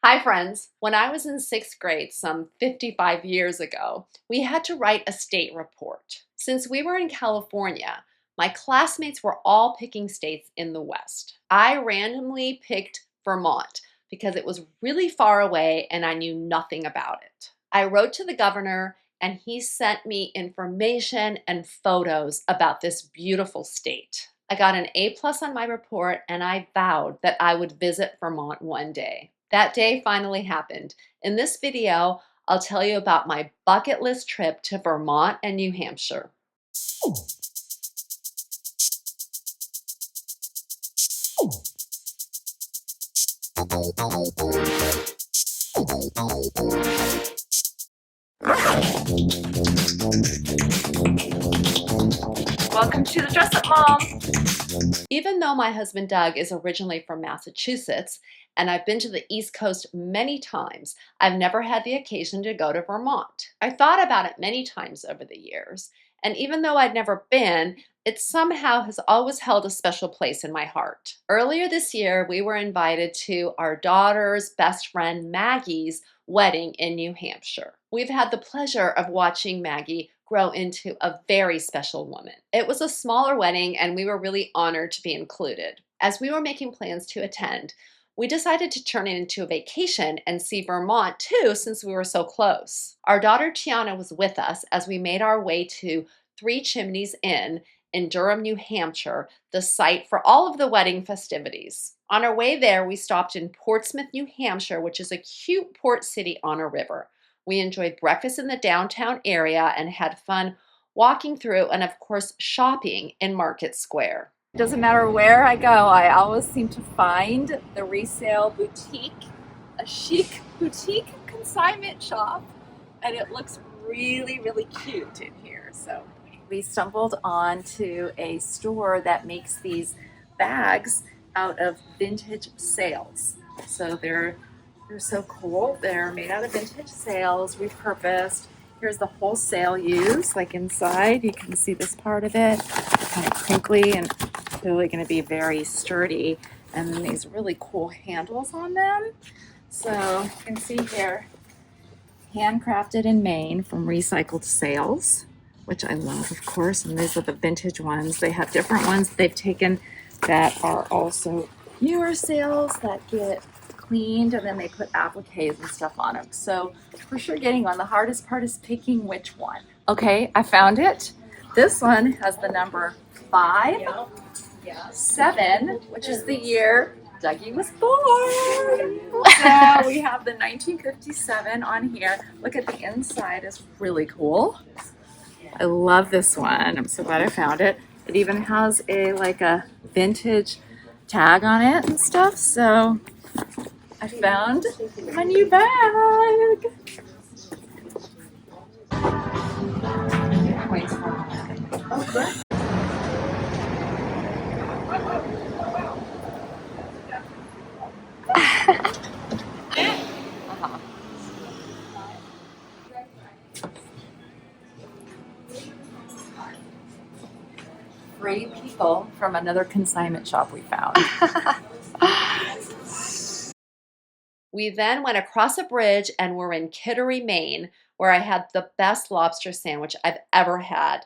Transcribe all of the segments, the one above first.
Hi friends! When I was in 6th grade some 55 years ago, we had to write a state report. Since we were in California, my classmates were all picking states in the West. I randomly picked Vermont because it was really far away and I knew nothing about it. I wrote to the governor and he sent me information and photos about this beautiful state. I got an A+ on my report and I vowed that I would visit Vermont one day. That day finally happened. In this video, I'll tell you about my bucket list trip to Vermont and New Hampshire. Welcome to the Dress Up Mom! Even though my husband Doug is originally from Massachusetts, and I've been to the East Coast many times, I've never had the occasion to go to Vermont. I thought about it many times over the years, and even though I'd never been, it somehow has always held a special place in my heart. Earlier this year, we were invited to our daughter's best friend Maggie's wedding in New Hampshire. We've had the pleasure of watching Maggie grow into a very special woman. It was a smaller wedding and we were really honored to be included. As we were making plans to attend, we decided to turn it into a vacation and see Vermont too, since we were so close. Our daughter Tiana was with us as we made our way to Three Chimneys Inn in Durham, New Hampshire, the site for all of the wedding festivities. On our way there, we stopped in Portsmouth, New Hampshire, which is a cute port city on a river. We enjoyed breakfast in the downtown area and had fun walking through and, of course, shopping in Market Square. It doesn't matter where I go, I always seem to find the resale boutique, a chic boutique consignment shop, and it looks really, really cute in here. So we stumbled onto a store that makes these bags out of vintage sails. So they're so cool. They're made out of vintage sails, repurposed. Here's the whole sail used, like inside. You can see this part of it, kind of crinkly and clearly going to be very sturdy. And then these really cool handles on them. So you can see here, handcrafted in Maine from recycled sails, which I love, of course. And these are the vintage ones. They have different ones they've taken that are also newer sails that get cleaned and then they put appliques and stuff on them. So for sure getting one. The hardest part is picking which one. Okay, I found it. This one has the number 5/7, which is the year Dougie was born. So we have the 1957 on here. Look at the inside, it's really cool. I love this one. I'm so glad I found it. It even has a vintage tag on it and stuff. So I found my new bag. Three people from another consignment shop we found. We then went across a bridge and were in Kittery, Maine, where I had the best lobster sandwich I've ever had.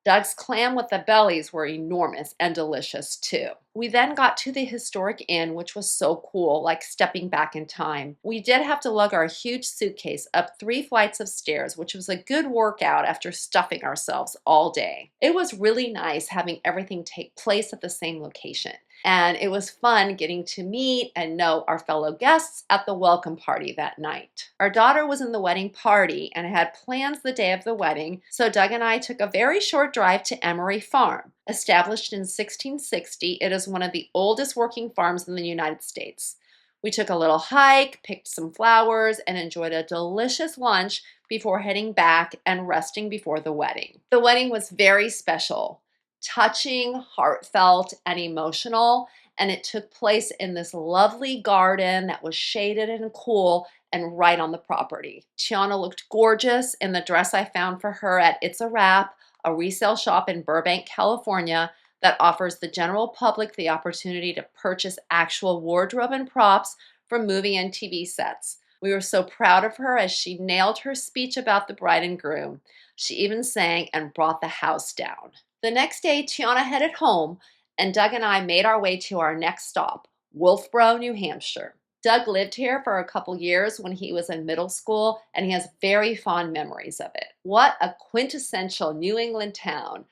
Doug's clam with the bellies were enormous and delicious too. We then got to the historic inn, which was so cool, like stepping back in time. We did have to lug our huge suitcase up 3 flights of stairs, which was a good workout after stuffing ourselves all day. It was really nice having everything take place at the same location. And it was fun getting to meet and know our fellow guests at the welcome party that night. Our daughter was in the wedding party and had plans the day of the wedding, so Doug and I took a very short drive to Emery Farm. Established in 1660, it is one of the oldest working farms in the United States. We took a little hike, picked some flowers, and enjoyed a delicious lunch before heading back and resting before the wedding. The wedding was very special. Touching, heartfelt, and emotional, and it took place in this lovely garden that was shaded and cool and right on the property. Tiana looked gorgeous in the dress I found for her at It's a Wrap, a resale shop in Burbank, California that offers the general public the opportunity to purchase actual wardrobe and props from movie and TV sets. We were so proud of her as she nailed her speech about the bride and groom. She even sang and brought the house down. The next day, Tiana headed home, and Doug and I made our way to our next stop, Wolfboro, New Hampshire. Doug lived here for a couple years when he was in middle school, and he has very fond memories of it. What a quintessential New England town,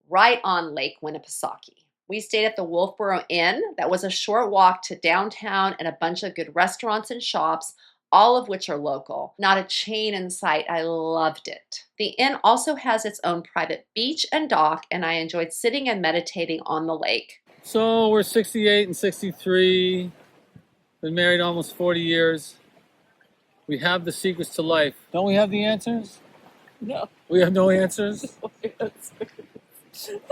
right on Lake Winnipesaukee. We stayed at the Wolfboro Inn. That was a short walk to downtown and a bunch of good restaurants and shops, all of which are local. Not a chain in sight. I loved it. The inn also has its own private beach and dock, and I enjoyed sitting and meditating on the lake. So we're 68 and 63, been married almost 40 years. We have the secrets to life. Don't we have the answers? No. We have no answers?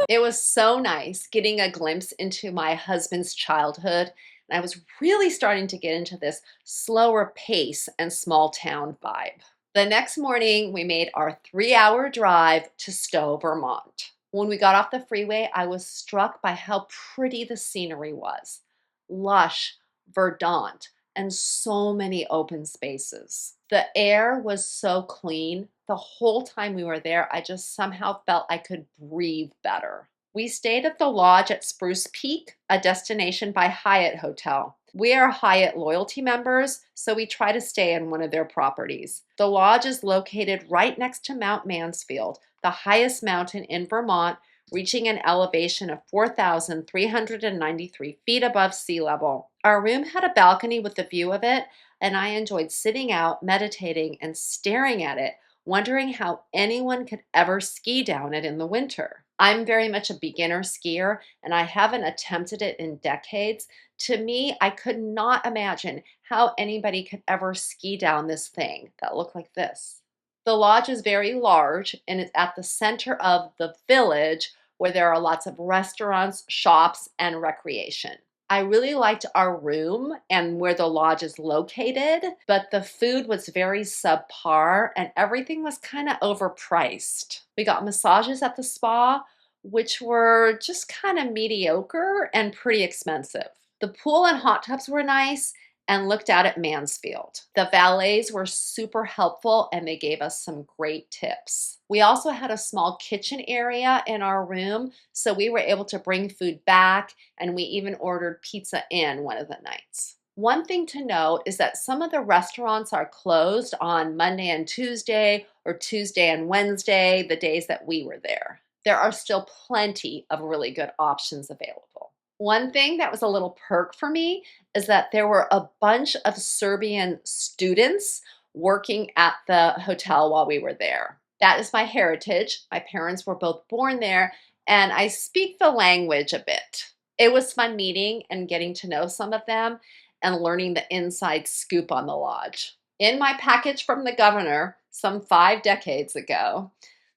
It was so nice getting a glimpse into my husband's childhood, and I was really starting to get into this slower pace and small town vibe. The next morning, we made our 3-hour drive to Stowe, Vermont. When we got off the freeway, I was struck by how pretty the scenery was. Lush, verdant, and so many open spaces. The air was so clean. The whole time we were there, I just somehow felt I could breathe better. We stayed at the lodge at Spruce Peak, a Destination by Hyatt hotel. We are Hyatt loyalty members, so we try to stay in one of their properties. The lodge is located right next to Mount Mansfield, the highest mountain in Vermont, reaching an elevation of 4,393 feet above sea level. Our room had a balcony with a view of it, and I enjoyed sitting out, meditating, and staring at it, wondering how anyone could ever ski down it in the winter. I'm very much a beginner skier, and I haven't attempted it in decades. To me, I could not imagine how anybody could ever ski down this thing that looked like this. The lodge is very large, and it's at the center of the village where there are lots of restaurants, shops, and recreation. I really liked our room and where the lodge is located, but the food was very subpar and everything was kind of overpriced. We got massages at the spa, which were just kind of mediocre and pretty expensive. The pool and hot tubs were nice and looked out at Mansfield. The valets were super helpful and they gave us some great tips. We also had a small kitchen area in our room, so we were able to bring food back, and we even ordered pizza in one of the nights. One thing to note is that some of the restaurants are closed on Monday and Tuesday, or Tuesday and Wednesday, the days that we were there. There are still plenty of really good options available. One thing that was a little perk for me is that there were a bunch of Serbian students working at the hotel while we were there. That is my heritage. My parents were both born there, and I speak the language a bit. It was fun meeting and getting to know some of them and learning the inside scoop on the lodge. In my package from the governor some 5 decades ago,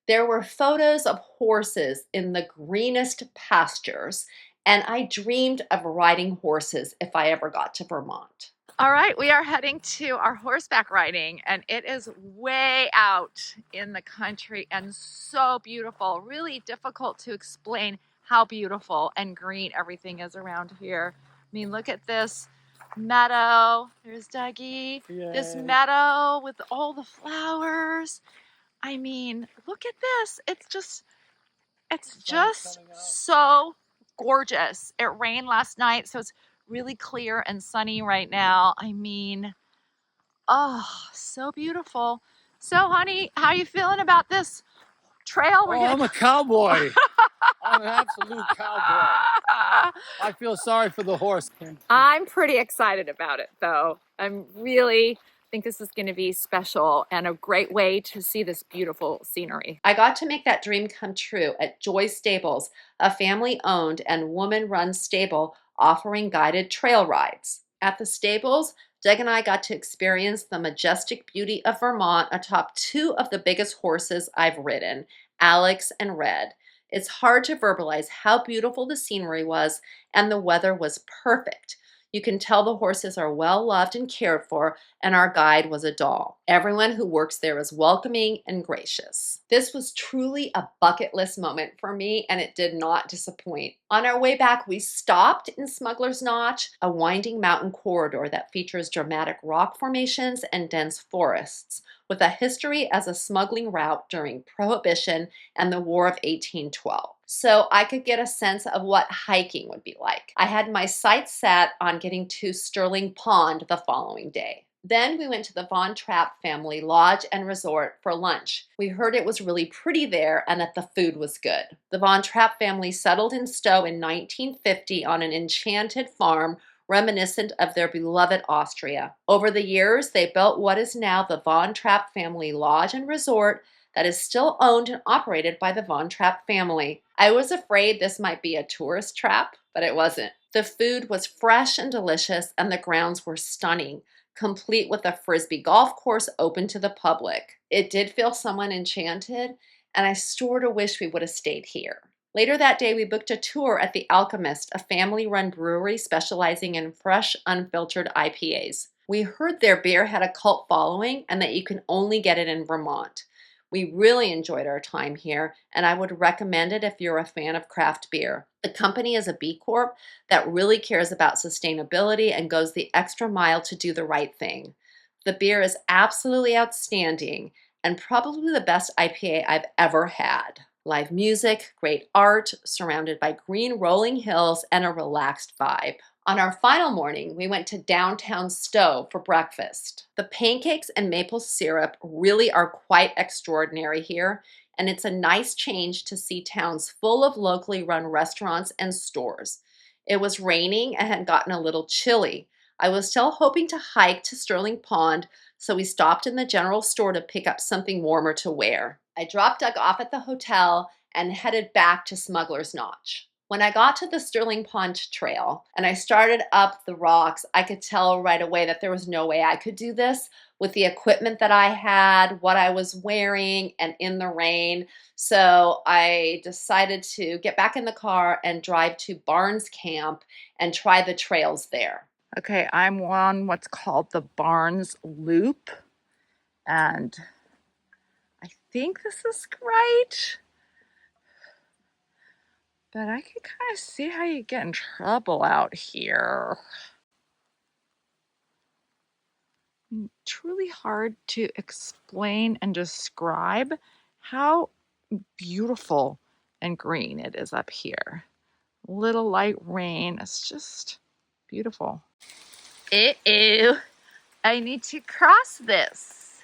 there were photos of horses in the greenest pastures, and I dreamed of riding horses if I ever got to Vermont. All right, we are heading to our horseback riding, and it is way out in the country and so beautiful. Really difficult to explain how beautiful and green everything is around here. I mean, look at this meadow. There's Dougie. Yay. This meadow with all the flowers. I mean, look at this. It's just so gorgeous. It rained last night, so it's really clear and sunny right now. I mean, oh, so beautiful. So, honey, how are you feeling about this trail? Oh, I'm a cowboy. I'm an absolute cowboy. I feel sorry for the horse. I'm pretty excited about it, though. I'm really think this is going to be special and a great way to see this beautiful scenery. I got to make that dream come true at Joy Stables, a family-owned and woman-run stable offering guided trail rides. At the stables, Doug and I got to experience the majestic beauty of Vermont atop 2 of the biggest horses I've ridden, Alex and Red. It's hard to verbalize how beautiful the scenery was, and the weather was perfect. You can tell the horses are well loved and cared for, and our guide was a doll. Everyone who works there is welcoming and gracious. This was truly a bucket list moment for me, and it did not disappoint. On our way back, we stopped in Smuggler's Notch, a winding mountain corridor that features dramatic rock formations and dense forests, with a history as a smuggling route during Prohibition and the War of 1812. So I could get a sense of what hiking would be like. I had my sights set on getting to Sterling Pond the following day. Then we went to the Von Trapp family lodge and resort for lunch. We heard it was really pretty there and that the food was good. The Von Trapp family settled in Stowe in 1950 on an enchanted farm reminiscent of their beloved Austria. Over the years, they built what is now the Von Trapp family lodge and resort that is still owned and operated by the Von Trapp family. I was afraid this might be a tourist trap, but it wasn't. The food was fresh and delicious, and the grounds were stunning, complete with a frisbee golf course open to the public. It did feel somewhat enchanted, and I sort of wish we would have stayed here. Later that day, we booked a tour at The Alchemist, a family-run brewery specializing in fresh, unfiltered IPAs. We heard their beer had a cult following and that you can only get it in Vermont. We really enjoyed our time here, and I would recommend it if you're a fan of craft beer. The company is a B Corp that really cares about sustainability and goes the extra mile to do the right thing. The beer is absolutely outstanding and probably the best IPA I've ever had. Live music, great art, surrounded by green rolling hills, and a relaxed vibe. On our final morning, we went to downtown Stowe for breakfast. The pancakes and maple syrup really are quite extraordinary here, and it's a nice change to see towns full of locally run restaurants and stores. It was raining and had gotten a little chilly. I was still hoping to hike to Sterling Pond, so we stopped in the general store to pick up something warmer to wear. I dropped Doug off at the hotel and headed back to Smuggler's Notch. When I got to the Sterling Pond Trail and I started up the rocks, I could tell right away that there was no way I could do this with the equipment that I had, what I was wearing, and in the rain. So I decided to get back in the car and drive to Barnes Camp and try the trails there. Okay, I'm on what's called the Barnes Loop, and I think this is right, but I can kind of see how you get in trouble out here. Truly hard to explain and describe how beautiful and green it is up here. Little light rain, it's just beautiful. I need to cross this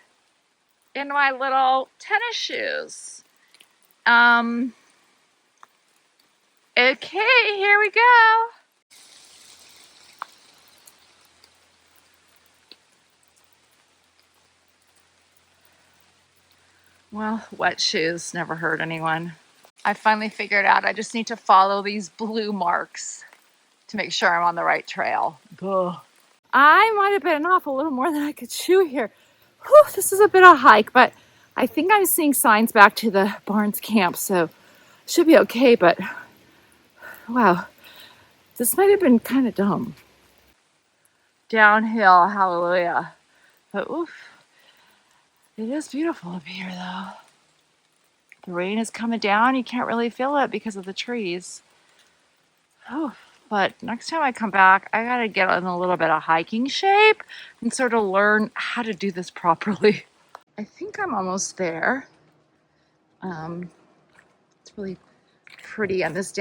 in my little tennis shoes. Okay, here we go. Well, wet shoes never hurt anyone. I finally figured out I just need to follow these blue marks to make sure I'm on the right trail. Ugh. I might have bitten off a little more than I could chew here. Whew, this is a bit of a hike, but I think I'm seeing signs back to the Barnes camp, so should be okay, but wow, this might have been kind of dumb. Downhill, hallelujah. But oof, it is beautiful up here though. The rain is coming down. You can't really feel it because of the trees. Oh, but next time I come back, I gotta get in a little bit of hiking shape and sort of learn how to do this properly. I think I'm almost there. It's really pretty, and this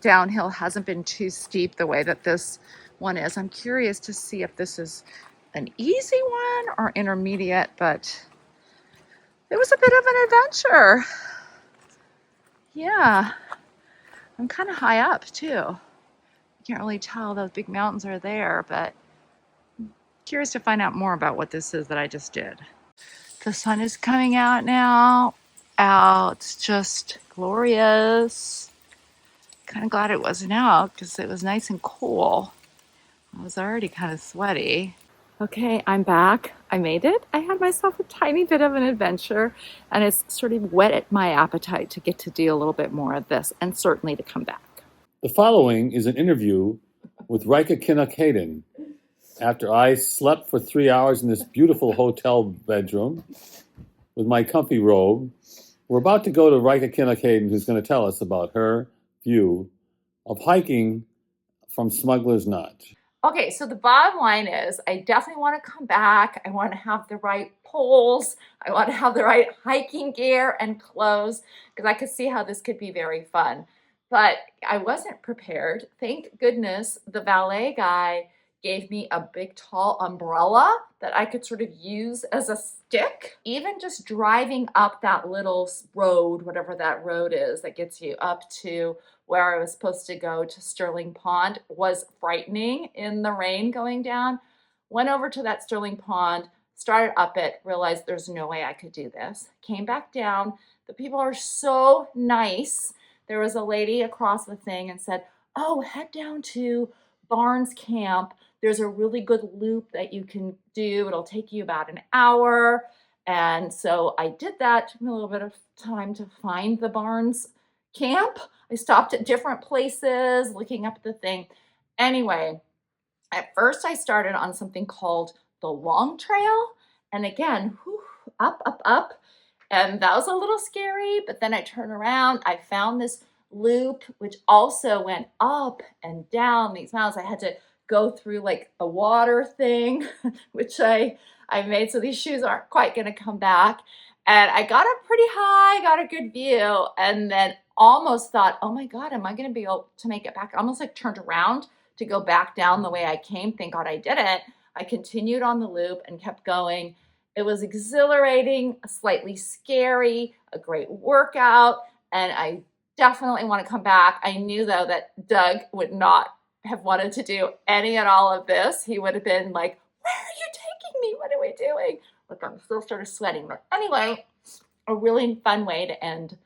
downhill hasn't been too steep the way that this one is. I'm curious to see if this is an easy one or intermediate, but it was a bit of an adventure. Yeah, I'm kind of high up too. You can't really tell those big mountains are there, but I'm curious to find out more about what this is that I just did. The sun is coming out now. It's just glorious. Kind of glad it wasn't out because it was nice and cool. I was already kind of sweaty. Okay, I'm back. I made it. I had myself a tiny bit of an adventure, and it's sort of whetted my appetite to get to do a little bit more of this and certainly to come back. The following is an interview with Rika Kinakaden. After I slept for 3 hours in this beautiful hotel bedroom with my comfy robe, we're about to go to Rika Kinakaden, who's going to tell us about her view of hiking from Smuggler's Notch. Okay, so the bottom line is I definitely want to come back. I want to have the right poles. I want to have the right hiking gear and clothes because I could see how this could be very fun. But I wasn't prepared. Thank goodness the valet guy gave me a big tall umbrella that I could sort of use as a stick. Even just driving up that little road, whatever that road is that gets you up to where I was supposed to go to Sterling Pond was frightening in the rain going down. Went over to that Sterling Pond, started up it, realized there's no way I could do this. Came back down. The people are so nice. There was a lady across the thing and said, oh, head down to Barnes Camp. There's a really good loop that you can do. It'll take you about an hour. And so I did that. It took me a little bit of time to find the Barnes Camp. I stopped at different places looking up the thing. Anyway, at first I started on something called the Long Trail. And again, up, up, up. And that was a little scary, but then I turned around. I found this loop, which also went up and down these mountains. I had to go through like a water thing, which I made so these shoes aren't quite going to come back. And I got up pretty high, got a good view, and then almost thought, oh my God, am I going to be able to make it back? I almost like turned around to go back down the way I came. Thank God I didn't. I continued on the loop and kept going. It was exhilarating, slightly scary, a great workout, and I definitely want to come back. I knew though that Doug would not have wanted to do any and all of this. He would have been like, where are you taking me? What are we doing? Look, I'm still sort of sweating. But anyway, a really fun way to end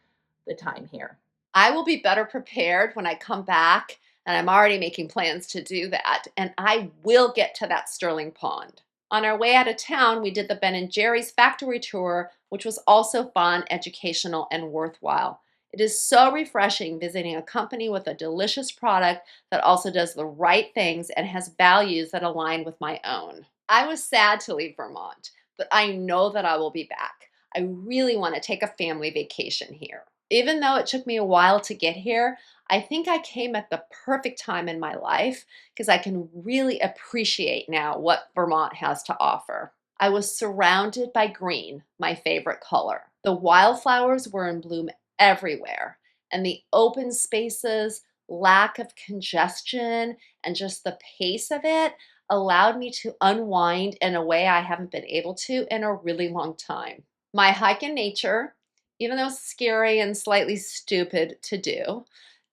the time here. I will be better prepared when I come back, and I'm already making plans to do that. And I will get to that Sterling Pond. On our way out of town, we did the Ben & Jerry's factory tour, which was also fun, educational, and worthwhile. It is so refreshing visiting a company with a delicious product that also does the right things and has values that align with my own. I was sad to leave Vermont, but I know that I will be back. I really want to take a family vacation here. Even though it took me a while to get here, I think I came at the perfect time in my life because I can really appreciate now what Vermont has to offer. I was surrounded by green, my favorite color. The wildflowers were in bloom everywhere, and the open spaces, lack of congestion, and just the pace of it allowed me to unwind in a way I haven't been able to in a really long time. My hike in nature, even though scary and slightly stupid to do,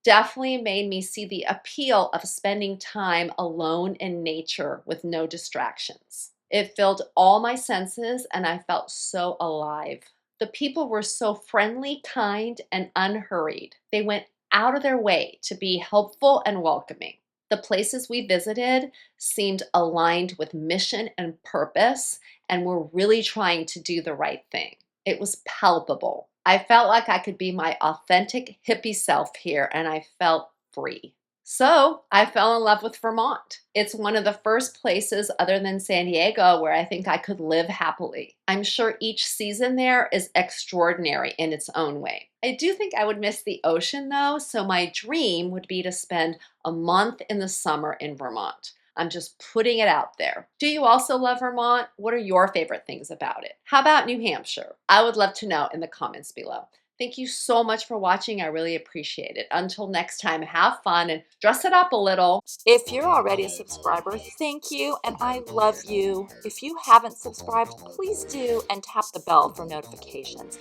definitely made me see the appeal of spending time alone in nature with no distractions. It filled all my senses and I felt so alive. The people were so friendly, kind, and unhurried. They went out of their way to be helpful and welcoming. The places we visited seemed aligned with mission and purpose and were really trying to do the right thing. It was palpable. I felt like I could be my authentic hippie self here, and I felt free. So I fell in love with Vermont. It's one of the first places other than San Diego where I think I could live happily. I'm sure each season there is extraordinary in its own way. I do think I would miss the ocean though, so my dream would be to spend a month in the summer in Vermont. I'm just putting it out there. Do you also love Vermont? What are your favorite things about it? How about New Hampshire? I would love to know in the comments below. Thank you so much for watching. I really appreciate it. Until next time, have fun and dress it up a little. If you're already a subscriber, thank you, and I love you. If you haven't subscribed, please do, and tap the bell for notifications.